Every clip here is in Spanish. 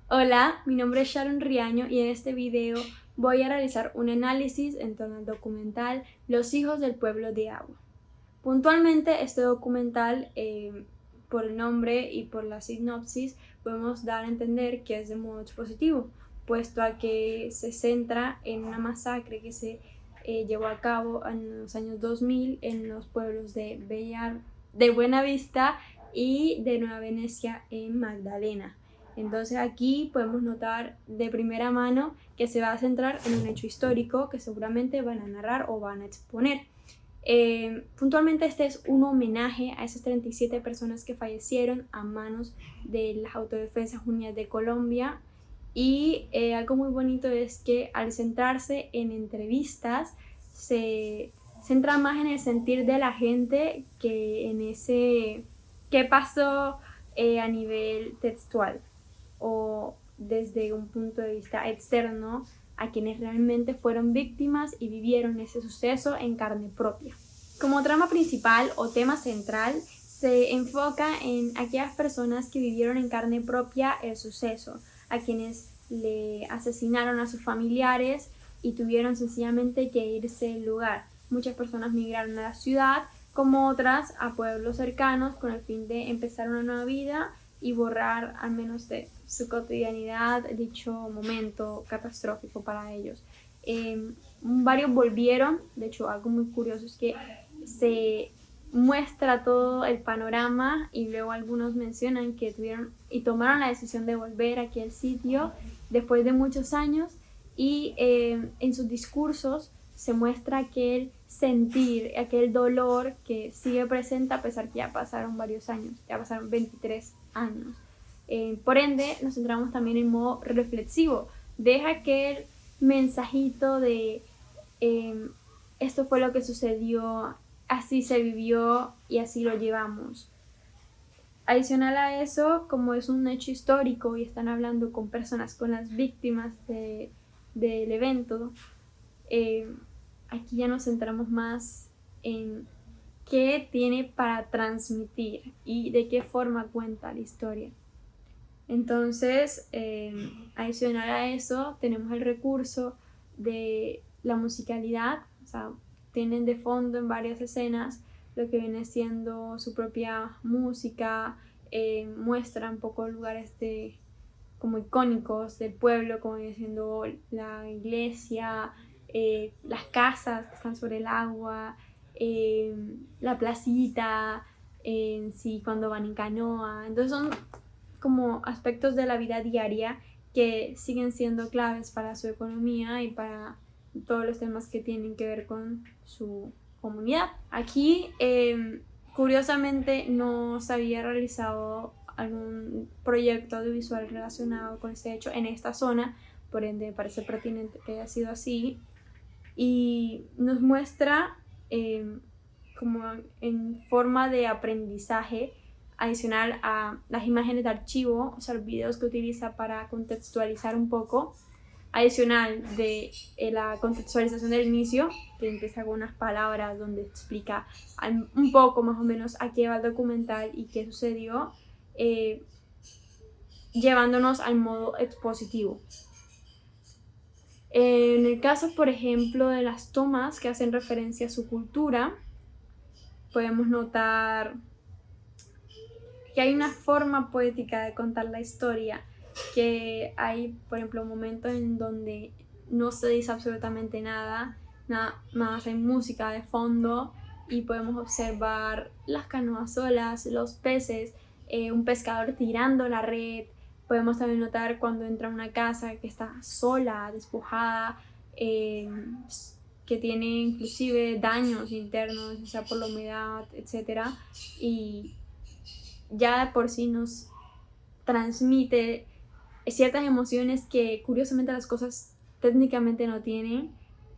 Hola, mi nombre es Sharon Riaño y en este video voy a realizar un análisis en torno al documental Los hijos del pueblo de agua. Puntualmente este documental, por el nombre y por la sinopsis, podemos dar a entender que es de modo expositivo, puesto a que se centra en una masacre que se llevó a cabo en los años 2000 en los pueblos de Buenavista y de Nueva Venecia en Magdalena. Entonces aquí podemos notar de primera mano que se va a centrar en un hecho histórico que seguramente van a narrar o van a exponer. Puntualmente este es un homenaje a esas 37 personas que fallecieron a manos de las Autodefensas Unidas de Colombia y algo muy bonito es que al centrarse en entrevistas se centra más en el sentir de la gente que en ese qué pasó a nivel textual o desde un punto de vista externo a quienes realmente fueron víctimas y vivieron ese suceso en carne propia. Como trama principal o tema central, se enfoca en aquellas personas que vivieron en carne propia el suceso, a quienes le asesinaron a sus familiares y tuvieron sencillamente que irse del lugar. Muchas personas migraron a la ciudad, como otras a pueblos cercanos con el fin de empezar una nueva vida y borrar al menos de su cotidianidad dicho momento catastrófico para ellos. Varios volvieron, de hecho algo muy curioso es que se muestra todo el panorama y luego algunos mencionan que tuvieron y tomaron la decisión de volver aquí al sitio después de muchos años y en sus discursos se muestra aquel sentir, aquel dolor que sigue presente a pesar que ya pasaron varios años, ya pasaron 23 años. Por ende, nos centramos también en modo reflexivo. Deja aquel mensajito de esto fue lo que sucedió, así se vivió y así lo llevamos. Adicional a eso, como es un hecho histórico y están hablando con personas, con las víctimas del evento, eh, aquí ya nos centramos más en qué tiene para transmitir y de qué forma cuenta la historia. Entonces, adicional a eso, tenemos el recurso de la musicalidad, o sea, tienen de fondo en varias escenas lo que viene siendo su propia música, muestra un poco lugares como icónicos del pueblo, como viene siendo la iglesia, las casas que están sobre el agua, la placita, en sí cuando van en canoa. Entonces son como aspectos de la vida diaria que siguen siendo claves para su economía y para todos los temas que tienen que ver con su comunidad. Aquí, curiosamente, no se había realizado algún proyecto audiovisual relacionado con este hecho en esta zona, por ende parece pertinente que haya sido así y nos muestra como en forma de aprendizaje adicional a las imágenes de archivo, o sea, los videos que utiliza para contextualizar un poco, adicional de la contextualización del inicio, que empieza con unas palabras donde explica un poco más o menos a qué va el documental y qué sucedió, eh, llevándonos al modo expositivo. En el caso, por ejemplo, de las tomas que hacen referencia a su cultura, podemos notar que hay una forma poética de contar la historia, que hay, por ejemplo, momentos en donde no se dice absolutamente nada, nada más hay música de fondo y podemos observar las canoas solas, los peces, un pescador tirando la red. Podemos también notar cuando entra a una casa que está sola, despojada, que tiene inclusive daños internos, ya sea por la humedad, etc. Y ya de por sí nos transmite ciertas emociones que curiosamente las cosas técnicamente no tienen,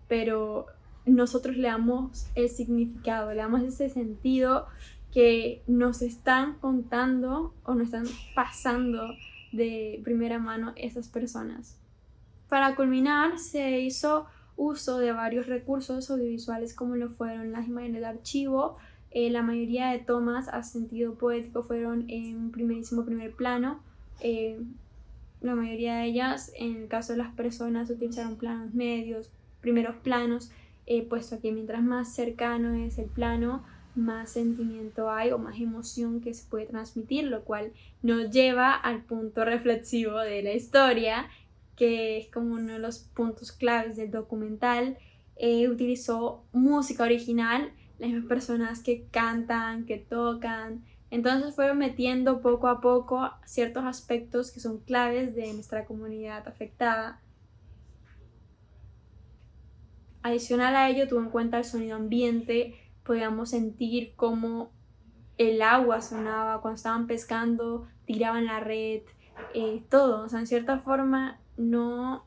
pero nosotros le damos el significado, le damos ese sentido que nos están contando o nos están pasando de primera mano esas personas. Para culminar, se hizo uso de varios recursos audiovisuales como lo fueron las imágenes de archivo. La mayoría de tomas a sentido poético fueron en primerísimo primer plano, la mayoría de ellas, en el caso de las personas, utilizaron planos medios, primeros planos, puesto que mientras más cercano es el plano, más sentimiento hay o más emoción que se puede transmitir, lo cual nos lleva al punto reflexivo de la historia, que es como uno de los puntos claves del documental. Utilizó música original, las mismas personas que cantan, que tocan. Entonces fueron metiendo poco a poco ciertos aspectos que son claves de nuestra comunidad afectada. Adicional a ello, tuvo en cuenta el sonido ambiente, podíamos sentir cómo el agua sonaba cuando estaban pescando, tiraban la red, todo. O sea, en cierta forma no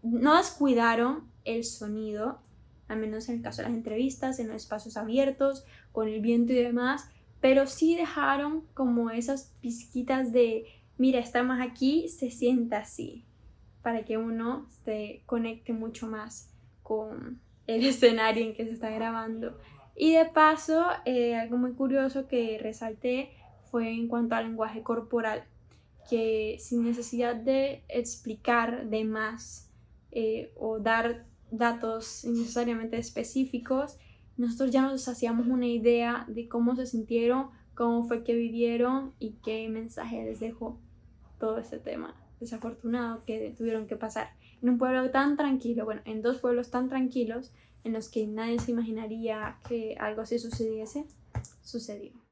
descuidaron el sonido, al menos en el caso de las entrevistas, en los espacios abiertos, con el viento y demás, pero sí dejaron como esas pizquitas de, mira, estamos aquí, se sienta así, para que uno se conecte mucho más con el escenario en que se está grabando. Y de paso, algo muy curioso que resalté fue en cuanto al lenguaje corporal, que sin necesidad de explicar de más o dar datos innecesariamente específicos, nosotros ya nos hacíamos una idea de cómo se sintieron, cómo fue que vivieron y qué mensaje les dejó todo este tema desafortunado que tuvieron que pasar en un pueblo tan tranquilo, bueno, en dos pueblos tan tranquilos en los que nadie se imaginaría que algo así sucediese, sucedió.